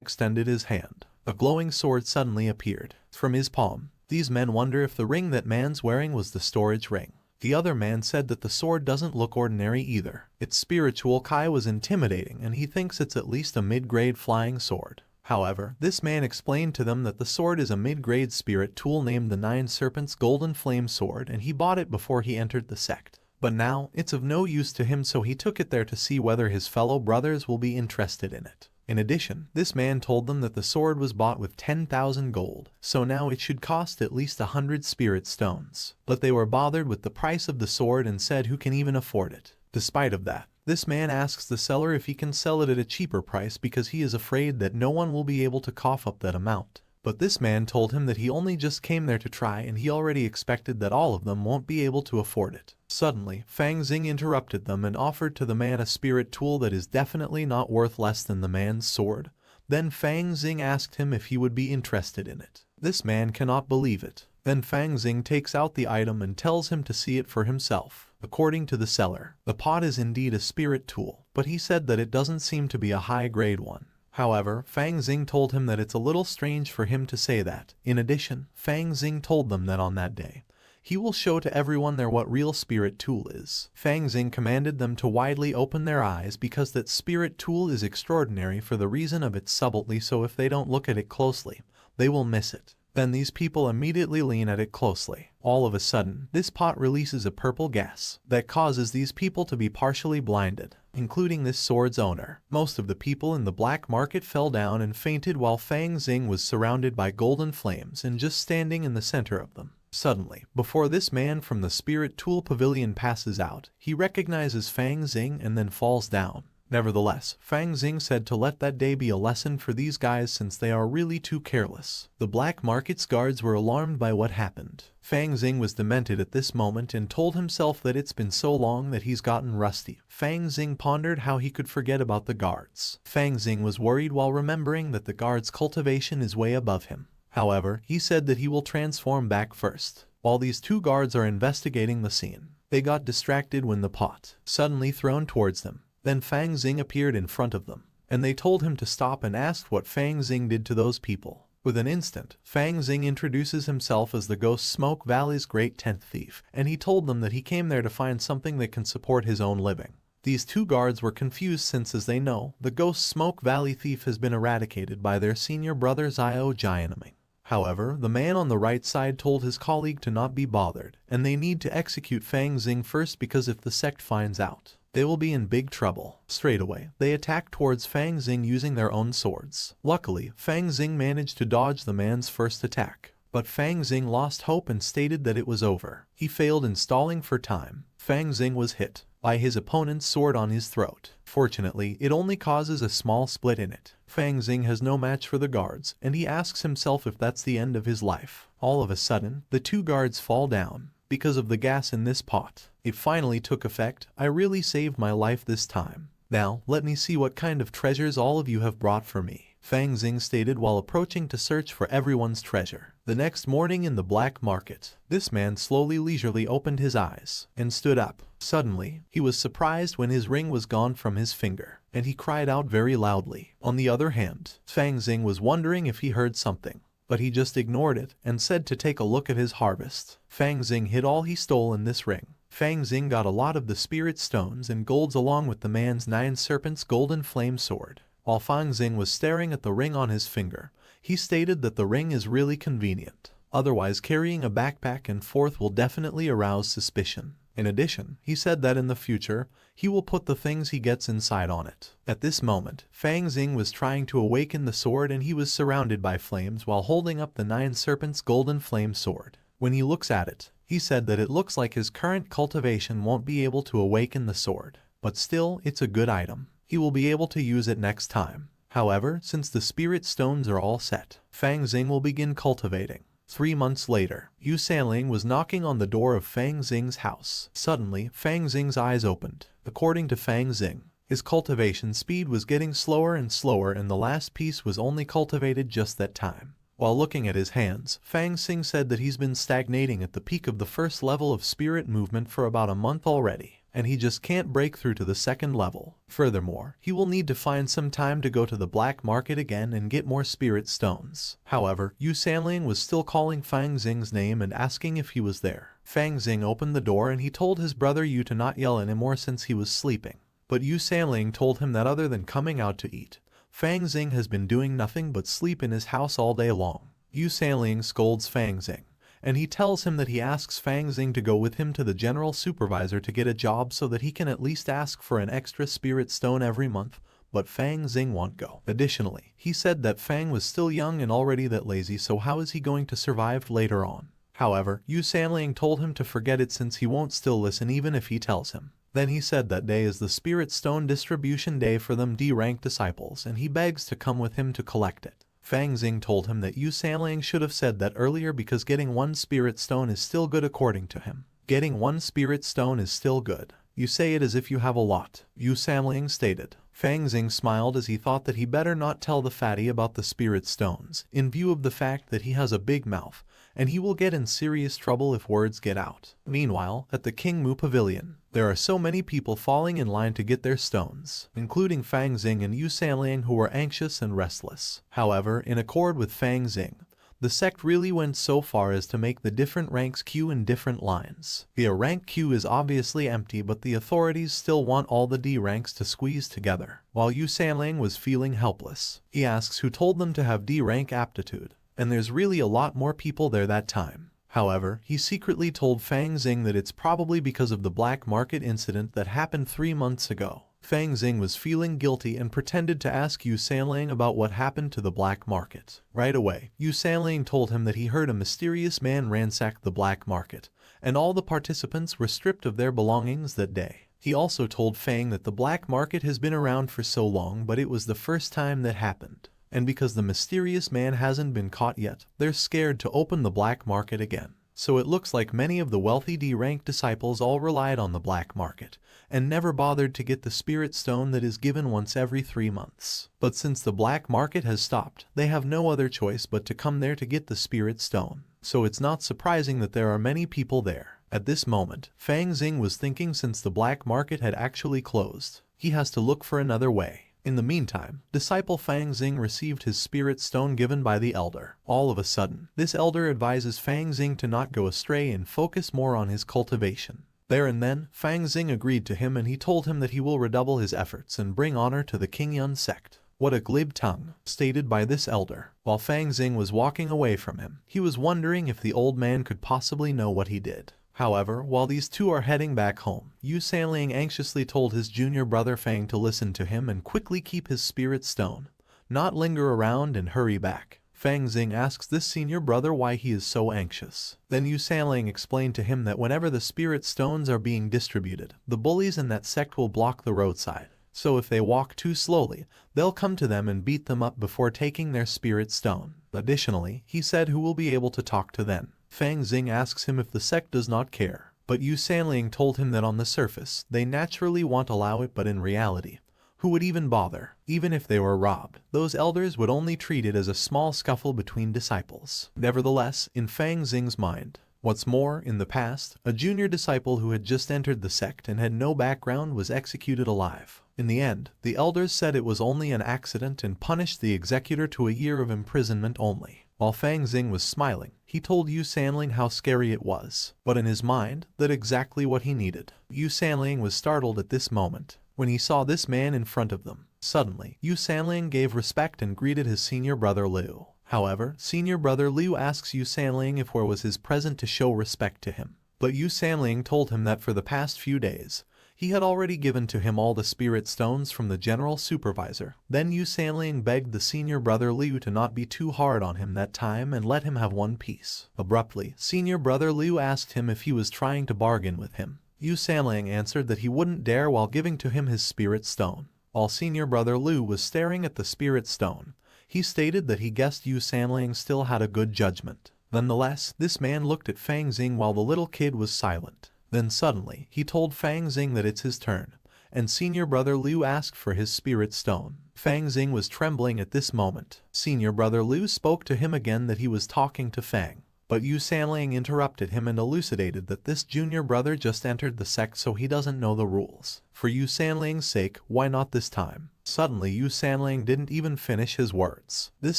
extended his hand. A glowing sword suddenly appeared from his palm. These men wonder if the ring that man's wearing was the storage ring. The other man said that the sword doesn't look ordinary either. Its spiritual kai was intimidating and he thinks it's at least a mid-grade flying sword. However, this man explained to them that the sword is a mid-grade spirit tool named the Nine Serpents Golden Flame Sword and he bought it before he entered the sect. But now, it's of no use to him, so he took it there to see whether his fellow brothers will be interested in it. In addition, this man told them that the sword was bought with 10,000 gold, so now it should cost at least 100 spirit stones. But they were bothered with the price of the sword and said who can even afford it. Despite of that, this man asks the seller if he can sell it at a cheaper price because he is afraid that no one will be able to cough up that amount. But this man told him that he only just came there to try and he already expected that all of them won't be able to afford it. Suddenly, Fang Xing interrupted them and offered to the man a spirit tool that is definitely not worth less than the man's sword. Then Fang Xing asked him if he would be interested in it. This man cannot believe it. Then Fang Xing takes out the item and tells him to see it for himself. According to the seller, the pot is indeed a spirit tool, but he said that it doesn't seem to be a high-grade one. However, Fang Xing told him that it's a little strange for him to say that. In addition, Fang Xing told them that on that day, he will show to everyone there what real spirit tool is. Fang Xing commanded them to widely open their eyes because that spirit tool is extraordinary for the reason of its subtlety, so if they don't look at it closely, they will miss it. Then these people immediately lean at it closely. All of a sudden, this pot releases a purple gas that causes these people to be partially blinded, including this sword's owner. Most of the people in the black market fell down and fainted while Fang Xing was surrounded by golden flames and just standing in the center of them. Suddenly, before this man from the Spirit Tool Pavilion passes out, he recognizes Fang Xing and then falls down. Nevertheless, Fang Xing said to let that day be a lesson for these guys since they are really too careless. The black market's guards were alarmed by what happened. Fang Xing was demented at this moment and told himself that it's been so long that he's gotten rusty. Fang Xing pondered how he could forget about the guards. Fang Xing was worried while remembering that the guards' cultivation is way above him. However, he said that he will transform back first. While these two guards are investigating the scene, they got distracted when the pot suddenly thrown towards them. Then Fang Xing appeared in front of them, and they told him to stop and asked what Fang Xing did to those people. With an instant, Fang Xing introduces himself as the Ghost Smoke Valley's great 10th thief, and he told them that he came there to find something that can support his own living. These two guards were confused since, as they know, the Ghost Smoke Valley thief has been eradicated by their senior brother Zio Jianming. However, the man on the right side told his colleague to not be bothered, and they need to execute Fang Xing first because if the sect finds out, they will be in big trouble. Straight away, they attacked towards Fang Xing using their own swords. Luckily, Fang Xing managed to dodge the man's first attack. But Fang Xing lost hope and stated that it was over. He failed in stalling for time. Fang Xing was hit by his opponent's sword on his throat. Fortunately, it only causes a small split in it. Fang Xing has no match for the guards, and he asks himself if that's the end of his life. All of a sudden, the two guards fall down because of the gas in this pot. It finally took effect. I really saved my life this time. Now, let me see what kind of treasures all of you have brought for me, Fang Xing stated while approaching to search for everyone's treasure. The next morning in the black market, this man slowly leisurely opened his eyes and stood up. Suddenly, he was surprised when his ring was gone from his finger, and he cried out very loudly. On the other hand, Fang Xing was wondering if he heard something, but he just ignored it and said to take a look at his harvest. Fang Xing hid all he stole in this ring. Fang Xing got a lot of the spirit stones and golds along with the man's 9 serpents golden flame sword. While Fang Xing was staring at the ring on his finger, he stated that the ring is really convenient. Otherwise, carrying a backpack and forth will definitely arouse suspicion. In addition, he said that in the future, he will put the things he gets inside on it. At this moment, Fang Xing was trying to awaken the sword and he was surrounded by flames while holding up the 9 serpents golden flame sword. When he looks at it, he said that it looks like his current cultivation won't be able to awaken the sword, but still, it's a good item. He will be able to use it next time. However, since the spirit stones are all set, Fang Xing will begin cultivating. 3 months later, Yu Sanling was knocking on the door of Fang Xing's house. Suddenly, Fang Xing's eyes opened. According to Fang Xing, his cultivation speed was getting slower and slower and the last piece was only cultivated just that time. While looking at his hands, Fang Xing said that he's been stagnating at the peak of the first level of spirit movement for about a month already. and he just can't break through to the second level. Furthermore, he will need to find some time to go to the black market again and get more spirit stones. However, Yuewen was still calling Fang Xing's name and asking if he was there. Fang Xing opened the door and he told his brother Yu to not yell anymore since he was sleeping. But Yuewen told him that other than coming out to eat, Fang Xing has been doing nothing but sleep in his house all day long. Yuewen scolds Fang Xing, and he tells him that he asks Fang Xing to go with him to the general supervisor to get a job so that he can at least ask for an extra spirit stone every month, but Fang Xing won't go. Additionally, he said that Fang was still young and already that lazy, so how is he going to survive later on? However, Yuewen told him to forget it since he won't still listen even if he tells him. Then he said that day is the Spirit Stone distribution day for them D-rank disciples and he begs to come with him to collect it. Fang Xing told him that Yuewen should have said that earlier because getting one Spirit Stone is still good according to him. Getting one Spirit Stone is still good. You say it as if you have a lot, Yuewen stated. Fang Xing smiled as he thought that he better not tell the fatty about the Spirit Stones, in view of the fact that he has a big mouth, and he will get in serious trouble if words get out. Meanwhile, at the King Mu Pavilion, there are so many people falling in line to get their stones, including Fang Xing and Yuewen who were anxious and restless. However, in accord with Fang Xing, the sect really went so far as to make the different ranks queue in different lines. The A rank queue is obviously empty, but the authorities still want all the D ranks to squeeze together. While Yuewen was feeling helpless, he asks who told them to have D rank aptitude, and there's really a lot more people there that time. However, he secretly told Fang Xing that it's probably because of the black market incident that happened 3 months ago. Fang Xing was feeling guilty and pretended to ask Yuewen about what happened to the black market. Right away, Yuewen told him that he heard a mysterious man ransack the black market, and all the participants were stripped of their belongings that day. He also told Fang that the black market has been around for so long, but it was the first time that happened. And because the mysterious man hasn't been caught yet, they're scared to open the black market again. So it looks like many of the wealthy D-rank disciples all relied on the black market, and never bothered to get the spirit stone that is given once every 3 months. But since the black market has stopped, they have no other choice but to come there to get the spirit stone. So it's not surprising that there are many people there. At this moment, Fang Xing was thinking since the black market had actually closed, he has to look for another way. In the meantime, disciple Fang Xing received his spirit stone given by the elder. All of a sudden, this elder advises Fang Xing to not go astray and focus more on his cultivation. There and then, Fang Xing agreed to him and he told him that he will redouble his efforts and bring honor to the Qingyun sect. What a glib tongue, stated by this elder. While Fang Xing was walking away from him, he was wondering if the old man could possibly know what he did. However, while these two are heading back home, Yuewen anxiously told his junior brother Fang to listen to him and quickly keep his spirit stone, not linger around and hurry back. Fang Xing asks this senior brother why he is so anxious. Then Yuewen explained to him that whenever the spirit stones are being distributed, the bullies in that sect will block the roadside. So if they walk too slowly, they'll come to them and beat them up before taking their spirit stone. Additionally, he said who will be able to talk to them. Fang Xing asks him if the sect does not care, but Yuewen told him that on the surface, they naturally won't allow it, but in reality, who would even bother? Even if they were robbed, those elders would only treat it as a small scuffle between disciples. Nevertheless, in Fang Xing's mind, what's more, in the past, a junior disciple who had just entered the sect and had no background was executed alive. In the end, the elders said it was only an accident and punished the executor to a year of imprisonment only. While Fang Xing was smiling, he told Yuewen how scary it was, but in his mind, that exactly what he needed. Yuewen was startled at this moment, when he saw this man in front of them. Suddenly, Yuewen gave respect and greeted his senior brother Liu. However, senior brother Liu asks Yuewen if where was his present to show respect to him. But Yuewen told him that for the past few days, he had already given to him all the spirit stones from the general supervisor. Then Yuewen begged the senior brother Liu to not be too hard on him that time and let him have one piece. Abruptly, senior brother Liu asked him if he was trying to bargain with him. Yuewen answered that he wouldn't dare while giving to him his spirit stone. While senior brother Liu was staring at the spirit stone, he stated that he guessed Yuewen still had a good judgment. Nonetheless, this man looked at Fang Xing while the little kid was silent. Then suddenly, he told Fang Xing that it's his turn, and senior brother Liu asked for his spirit stone. Fang Xing was trembling at this moment. Senior brother Liu spoke to him again that he was talking to Fang. But Yu Sanliang interrupted him and elucidated that this junior brother just entered the sect so he doesn't know the rules. For Yu Sanliang's sake, why not this time? Suddenly Yu Sanliang didn't even finish his words. This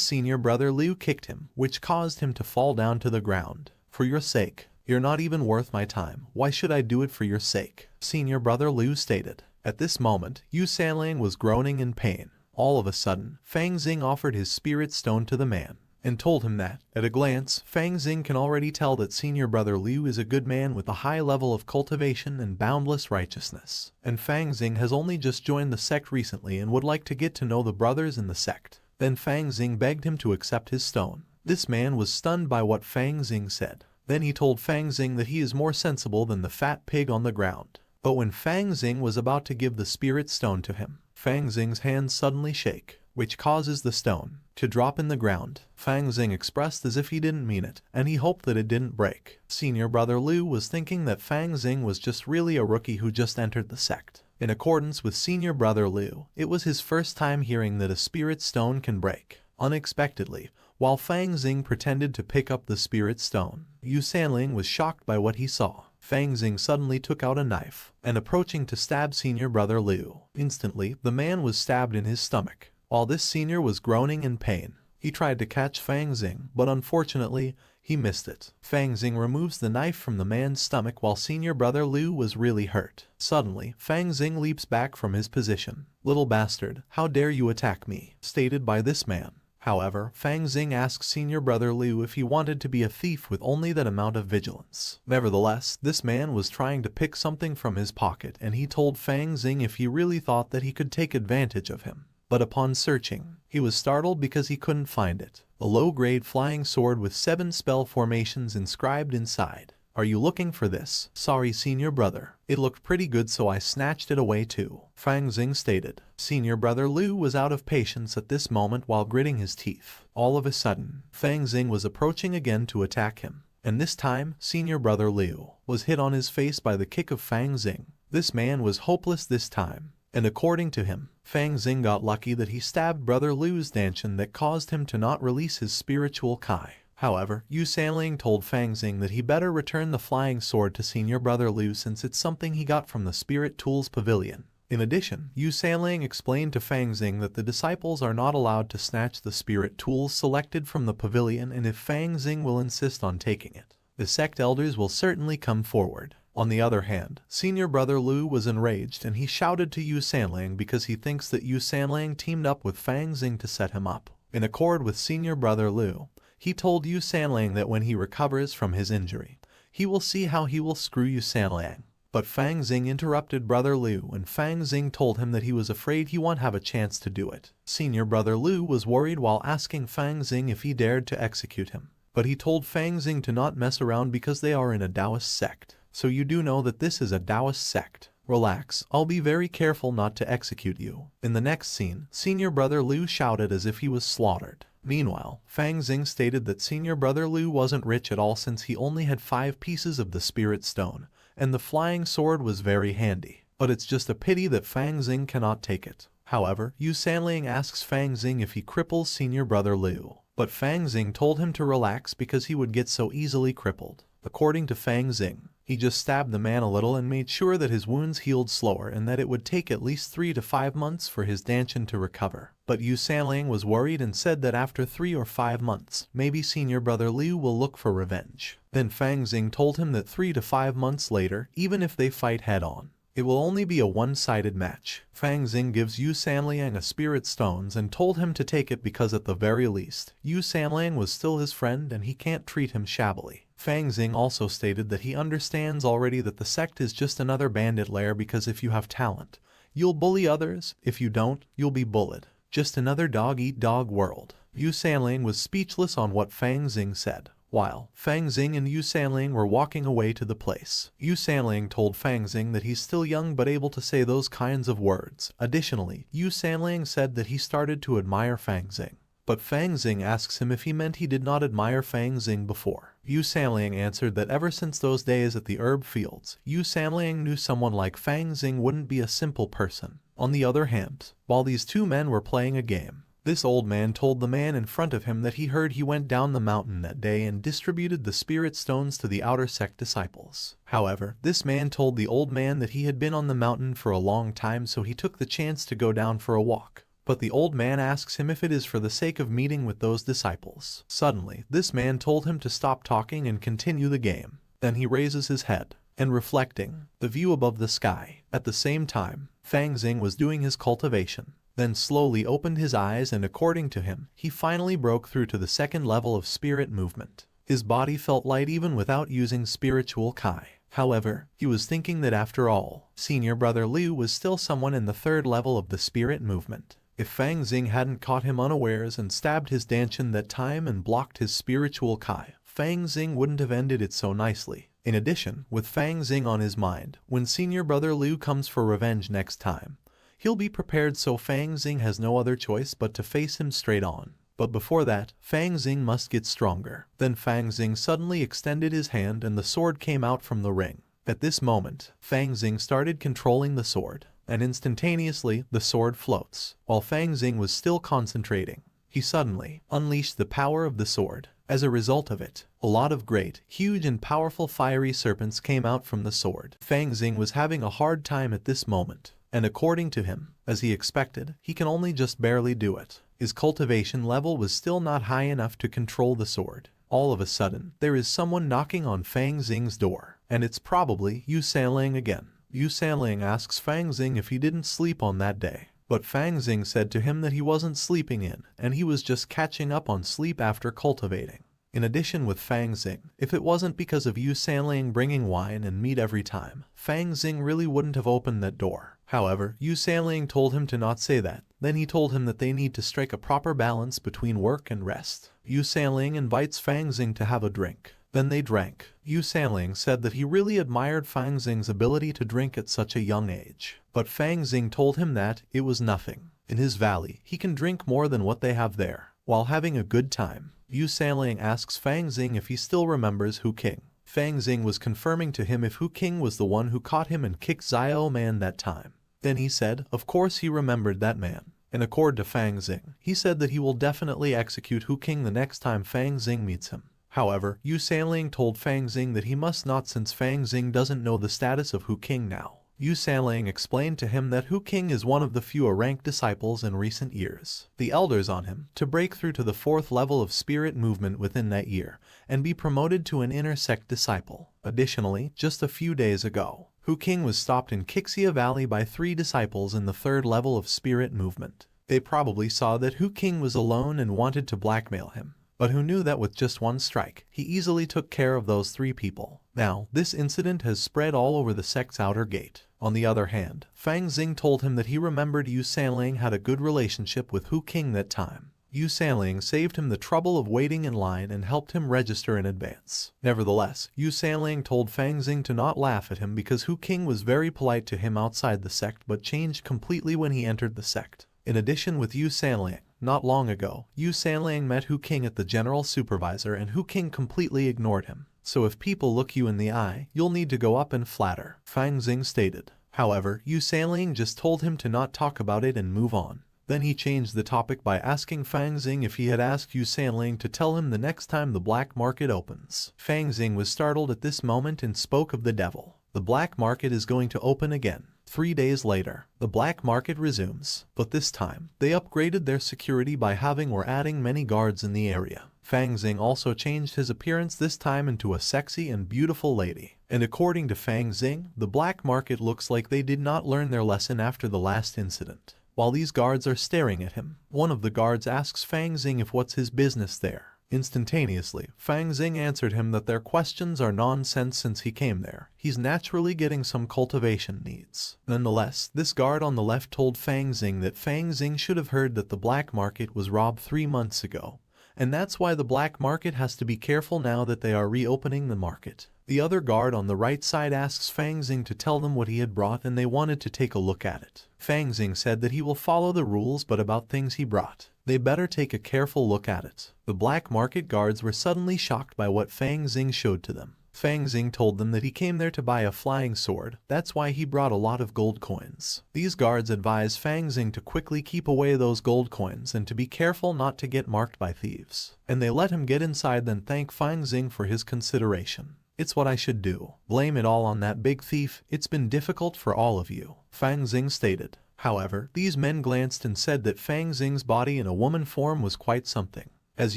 senior brother Liu kicked him, which caused him to fall down to the ground. For your sake. You're not even worth my time. Why should I do it for your sake? Senior brother Liu stated. At this moment, Yu Sanliang was groaning in pain. All of a sudden, Fang Xing offered his spirit stone to the man, and told him that, at a glance, Fang Xing can already tell that senior brother Liu is a good man with a high level of cultivation and boundless righteousness. And Fang Xing has only just joined the sect recently and would like to get to know the brothers in the sect. Then Fang Xing begged him to accept his stone. This man was stunned by what Fang Xing said. Then he told Fang Xing that he is more sensible than the fat pig on the ground. But when Fang Xing was about to give the spirit stone to him, Fang Xing's hands suddenly shake, which causes the stone to drop in the ground. Fang Xing expressed as if he didn't mean it, and he hoped that it didn't break. Senior brother Liu was thinking that Fang Xing was just really a rookie who just entered the sect. In accordance with senior brother Liu, it was his first time hearing that a spirit stone can break. Unexpectedly, while Fang Xing pretended to pick up the spirit stone, Yu Sanliang was shocked by what he saw. Fang Xing suddenly took out a knife, and approaching to stab senior brother Liu. Instantly, the man was stabbed in his stomach. While this senior was groaning in pain, he tried to catch Fang Xing, but unfortunately, he missed it. Fang Xing removes the knife from the man's stomach while senior brother Liu was really hurt. Suddenly, Fang Xing leaps back from his position. "Little bastard, how dare you attack me?" stated by this man. However, Fang Xing asked senior brother Liu if he wanted to be a thief with only that amount of vigilance. Nevertheless, this man was trying to pick something from his pocket and he told Fang Xing if he really thought that he could take advantage of him. But upon searching, he was startled because he couldn't find it. A low-grade flying sword with 7 spell formations inscribed inside. "Are you looking for this?" "Sorry, senior brother. It looked pretty good so I snatched it away too," Fang Xing stated. Senior brother Liu was out of patience at this moment while gritting his teeth. All of a sudden, Fang Xing was approaching again to attack him. And this time, senior brother Liu was hit on his face by the kick of Fang Xing. This man was hopeless this time. And according to him, Fang Xing got lucky that he stabbed brother Liu's Danshan that caused him to not release his spiritual Kai. However, Yu Sanliang told Fang Xing that he better return the flying sword to senior brother Liu since it's something he got from the Spirit Tools Pavilion. In addition, Yu Sanliang explained to Fang Xing that the disciples are not allowed to snatch the spirit tools selected from the pavilion, and if Fang Xing will insist on taking it, the sect elders will certainly come forward. On the other hand, senior brother Liu was enraged and he shouted to Yu Sanliang because he thinks that Yu Sanliang teamed up with Fang Xing to set him up. In accord with senior brother Liu, he told Yu Sanliang that when he recovers from his injury, he will see how he will screw Yu Sanliang. But Fang Xing interrupted brother Liu and Fang Xing told him that he was afraid he won't have a chance to do it. Senior brother Liu was worried while asking Fang Xing if he dared to execute him. But he told Fang Xing to not mess around because they are in a Taoist sect. "So you do know that this is a Taoist sect. Relax, I'll be very careful not to execute you." In the next scene, senior brother Liu shouted as if he was slaughtered. Meanwhile, Fang Xing stated that senior brother Liu wasn't rich at all since he only had 5 pieces of the spirit stone, and the flying sword was very handy. But it's just a pity that Fang Xing cannot take it. However, Yu Sanliang asks Fang Xing if he cripples senior brother Liu. But Fang Xing told him to relax because he would get so easily crippled. According to Fang Xing, he just stabbed the man a little and made sure that his wounds healed slower and that it would take at least 3 to 5 months for his Danshan to recover. But Yu Sanliang was worried and said that after 3 or 5 months, maybe senior brother Liu will look for revenge. Then Fang Xing told him that 3 to 5 months later, even if they fight head-on, it will only be a one-sided match. Fang Xing gives Yu Sanliang a spirit stones and told him to take it because at the very least, Yu Sanliang was still his friend and he can't treat him shabbily. Fang Xing also stated that he understands already that the sect is just another bandit lair because if you have talent, you'll bully others, if you don't, you'll be bullied. Just another dog-eat-dog world. Yu Sanliang was speechless on what Fang Xing said. While Fang Xing and Yu Sanliang were walking away to the place, Yu Sanliang told Fang Xing that he's still young but able to say those kinds of words. Additionally, Yu Sanliang said that he started to admire Fang Xing. But Fang Xing asks him if he meant he did not admire Fang Xing before. Yu Sanliang answered that ever since those days at the herb fields, Yu Sanliang knew someone like Fang Xing wouldn't be a simple person. On the other hand, while these two men were playing a game, This old man told the man in front of him that he heard he went down the mountain that day and distributed the spirit stones to the outer sect disciples. However, this man told the old man that he had been on the mountain for a long time, so he took the chance to go down for a walk. But the old man asks him if it is for the sake of meeting with those disciples. Suddenly, this man told him to stop talking and continue the game. Then he raises his head, and reflecting the view above the sky. At the same time, Fang Xing was doing his cultivation, then slowly opened his eyes, and according to him, he finally broke through to the second level of spirit movement. His body felt light even without using spiritual Kai. However, he was thinking that after all, senior brother Liu was still someone in the third level of the spirit movement. If Fang Xing hadn't caught him unawares and stabbed his Danshan that time and blocked his spiritual Kai, Fang Xing wouldn't have ended it so nicely. In addition, with Fang Xing on his mind, when senior brother Liu comes for revenge next time, he'll be prepared, so Fang Xing has no other choice but to face him straight on. But before that, Fang Xing must get stronger. Then Fang Xing suddenly extended his hand and the sword came out from the ring. At this moment, Fang Xing started controlling the sword, and instantaneously the sword floats. While Fang Xing was still concentrating, he suddenly unleashed the power of the sword. As a result of it, a lot of great, huge and powerful fiery serpents came out from the sword. Fang Xing was having a hard time at this moment, and according to him, as he expected, he can only just barely do it. His cultivation level was still not high enough to control the sword. All of a sudden, there is someone knocking on Fang Xing's door, and it's probably Yuewen again. Yuewen asks Fang Xing if he didn't sleep on that day. But Fang Xing said to him that he wasn't sleeping in, and he was just catching up on sleep after cultivating. In addition, with Fang Xing, if it wasn't because of Yuewen bringing wine and meat every time, Fang Xing really wouldn't have opened that door. However, Yuewen told him to not say that. Then he told him that they need to strike a proper balance between work and rest. Yuewen invites Fang Xing to have a drink. Then they drank. Yuewen said that he really admired Fang Xing's ability to drink at such a young age. But Fang Xing told him that it was nothing. In his valley, he can drink more than what they have there, while having a good time. Yuewen asks Fang Xing if he still remembers Hu King. Fang Xing was confirming to him if Hu King was the one who caught him and kicked Zio Man that time. Then he said, of course he remembered that man. And according to Fang Xing, he said that he will definitely execute Hu King the next time Fang Xing meets him. However, Yuewen told Fang Xing that he must not, since Fang Xing doesn't know the status of Hu King now. Yuewen explained to him that Hu King is one of the fewer ranked disciples in recent years. The elders on him to break through to the fourth level of spirit movement within that year and be promoted to an inner sect disciple. Additionally, just a few days ago, Hu King was stopped in Qixia Valley by 3 disciples in the third level of spirit movement. They probably saw that Hu King was alone and wanted to blackmail him, but who knew that with just one strike, he easily took care of those 3 people. Now, this incident has spread all over the sect's outer gate. On the other hand, Fang Xing told him that he remembered Yuewen had a good relationship with Hu King that time. Yuewen saved him the trouble of waiting in line and helped him register in advance. Nevertheless, Yuewen told Fang Xing to not laugh at him because Hu King was very polite to him outside the sect but changed completely when he entered the sect. In addition, with Yuewen, not long ago, Yuewen met Hu King at the general supervisor and Hu King completely ignored him. So if people look you in the eye, you'll need to go up and flatter, Fang Xing stated. However, Yuewen just told him to not talk about it and move on. Then he changed the topic by asking Fang Xing if he had asked Yuewen to tell him the next time the black market opens. Fang Xing was startled at this moment and spoke of the devil. The black market is going to open again. 3 days later, the black market resumes, but this time, they upgraded their security by having or adding many guards in the area. Fang Xing also changed his appearance this time into a sexy and beautiful lady. And according to Fang Xing, the black market looks like they did not learn their lesson after the last incident. While these guards are staring at him, one of the guards asks Fang Xing if what's his business there. Instantaneously, Fang Xing answered him that their questions are nonsense since he came there. He's naturally getting some cultivation needs. Nonetheless, this guard on the left told Fang Xing that Fang Xing should have heard that the black market was robbed 3 months ago, and that's why the black market has to be careful now that they are reopening the market. The other guard on the right side asks Fang Xing to tell them what he had brought and they wanted to take a look at it. Fang Xing said that he will follow the rules, but about things he brought, they better take a careful look at it. The black market guards were suddenly shocked by what Fang Xing showed to them. Fang Xing told them that he came there to buy a flying sword, that's why he brought a lot of gold coins. These guards advised Fang Xing to quickly keep away those gold coins and to be careful not to get marked by thieves. And they let him get inside, then thank Fang Xing for his consideration. It's what I should do. Blame it all on that big thief. It's been difficult for all of you, Fang Xing stated. However, these men glanced and said that Fang Xing's body in a woman form was quite something. As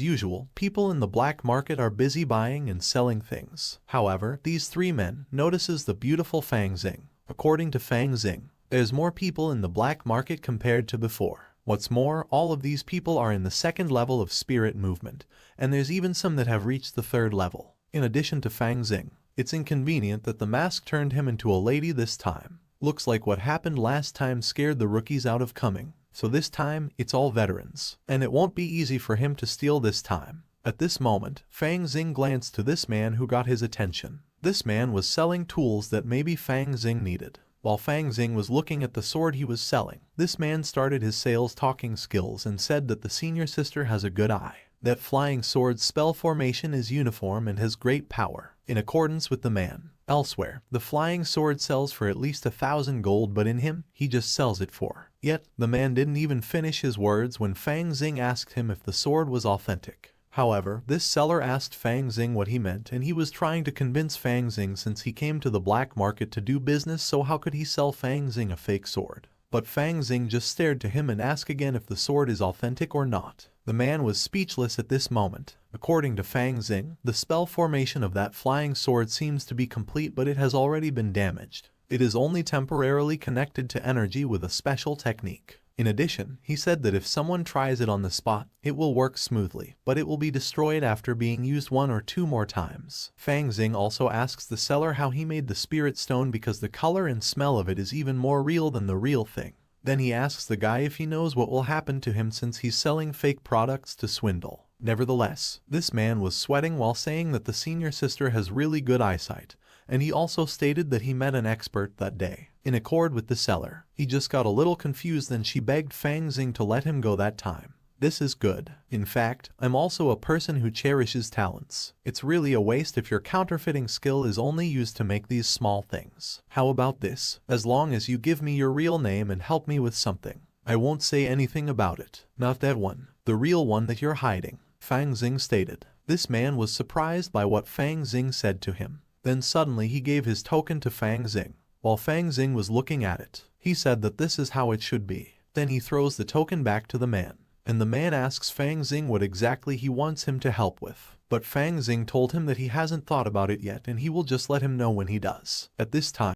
usual, people in the black market are busy buying and selling things. However, these three men notices the beautiful Fang Xing. According to Fang Xing, there's more people in the black market compared to before. What's more, all of these people are in the second level of spirit movement, and there's even some that have reached the third level. In addition to Fang Xing, it's inconvenient that the mask turned him into a lady this time. Looks like what happened last time scared the rookies out of coming. So this time, it's all veterans. And it won't be easy for him to steal this time. At this moment, Fang Xing glanced to this man who got his attention. This man was selling tools that maybe Fang Xing needed. While Fang Xing was looking at the sword he was selling, this man started his sales talking skills and said that the senior sister has a good eye. That flying sword's spell formation is uniform and has great power, in accordance with the man. Elsewhere, the flying sword sells for at least 1,000 gold, but in him, he just sells it for. Yet, the man didn't even finish his words when Fang Xing asked him if the sword was authentic. However, this seller asked Fang Xing what he meant, and he was trying to convince Fang Xing since he came to the black market to do business, so how could he sell Fang Xing a fake sword? But Fang Xing just stared to him and asked again if the sword is authentic or not. The man was speechless at this moment. According to Fang Xing, the spell formation of that flying sword seems to be complete, but it has already been damaged. It is only temporarily connected to energy with a special technique. In addition, he said that if someone tries it on the spot, it will work smoothly, but it will be destroyed after being used 1 or 2 more times. Fang Xing also asks the seller how he made the spirit stone because the color and smell of it is even more real than the real thing. Then he asks the guy if he knows what will happen to him since he's selling fake products to swindle. Nevertheless, this man was sweating while saying that the senior sister has really good eyesight, and he also stated that he met an expert that day. In accord with the seller, he just got a little confused, then she begged Fang Xing to let him go that time. This is good. In fact, I'm also a person who cherishes talents. It's really a waste if your counterfeiting skill is only used to make these small things. How about this? As long as you give me your real name and help me with something, I won't say anything about it. Not that one. The real one that you're hiding, Fang Xing stated. This man was surprised by what Fang Xing said to him. Then suddenly he gave his token to Fang Xing. While Fang Xing was looking at it, he said that this is how it should be. Then he throws the token back to the man. And the man asks Fang Xing what exactly he wants him to help with. But Fang Xing told him that he hasn't thought about it yet and he will just let him know when he does. At this time,